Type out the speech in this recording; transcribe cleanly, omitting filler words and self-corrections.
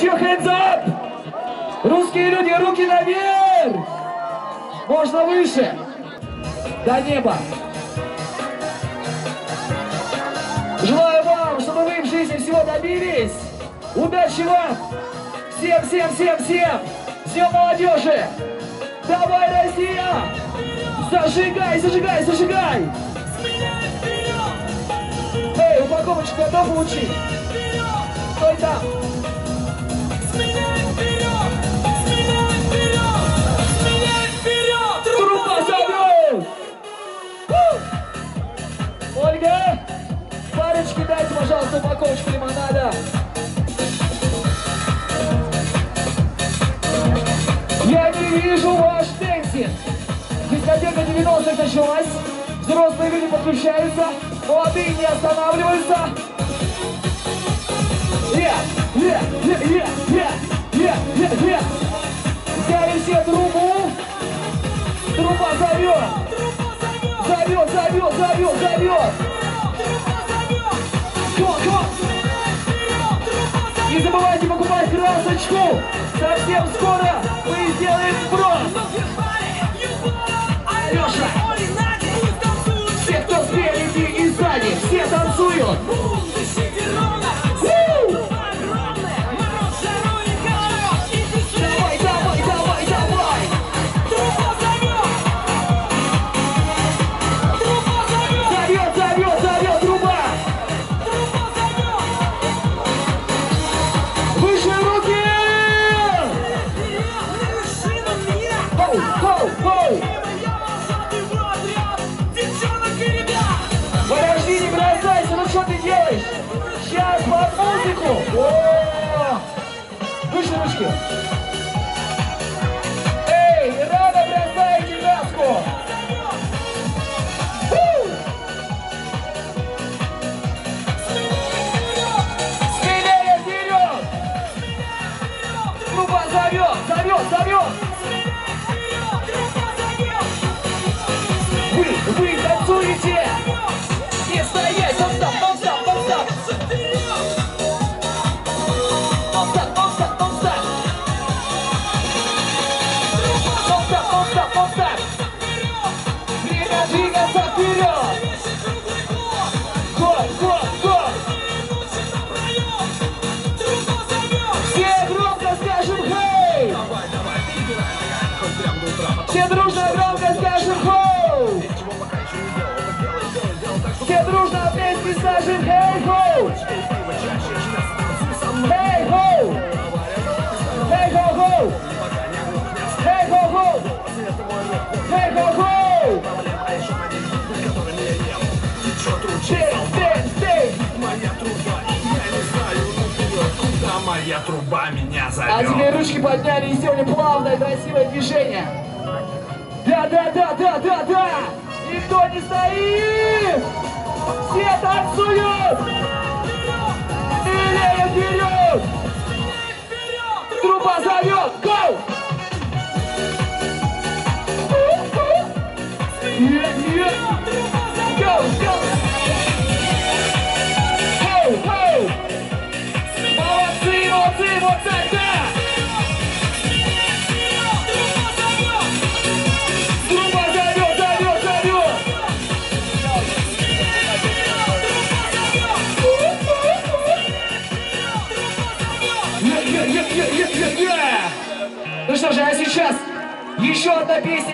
Put your hands up! Русские люди, руки наверх! Можно выше! До неба! Желаю вам, чтобы вы в жизни всего добились! Удачи вам! Всем, всем, всем, всем! С Днем молодежи! Давай, Россия! Зажигай, зажигай, зажигай! Эй, упаковочку готов получить? Стой там! Трупа зовет! Ольга, парочки дайте, пожалуйста, упаковочку лимонада. Я не вижу ваш тенсинг. Дискотека 90-х началась. Взрослые люди подключаются. Молодые не останавливаются. Взяли все трубу. Труба зовет. Зовет, зовет, зовет, зовет. Не забывайте покупать красочку. Совсем скоро мы сделаем сброс. Леша, все, кто спереди и сзади, все танцуют. Давай, давай, давай, давай. Зовет, зовет, зовет труба. Выше руки. Хоу, хоу, хоу. Подожди, не бросайся, ну что ты делаешь? Сейчас под музыку. О! Выше ручки. Эй, рано бросайте газку. Смелее вперед. Труба зовет, зовет, зовет. Вы танцуете. Не стоять, non-stop, non-stop, non-stop. Non-stop, non-stop, non-stop. Non-stop, non-stop, non-stop. Время двигаться вперед. Год, год, год. Все громко скажем «Хей». Все дружно громко скажем «Хоу». Все дружно вместе скажем «Хей-хоу». Хей-хоу. Хей-хоу-хоу. Хей-хоу-хоу. Хей-хоу-хоу. Моя труба меня зовет. А теперь ручки подняли и сделали плавное, красивое движение. Да, да, да, да, да, да. Никто не стоит. Все танцуют. Смелее вперед. Труба зовет. Гоу. Гоу, гоу. Гоу, гоу. Молодцы, молодцы, вот так, да! Труба зовет, зовет, зовет! Ну что же, а сейчас еще одна песня.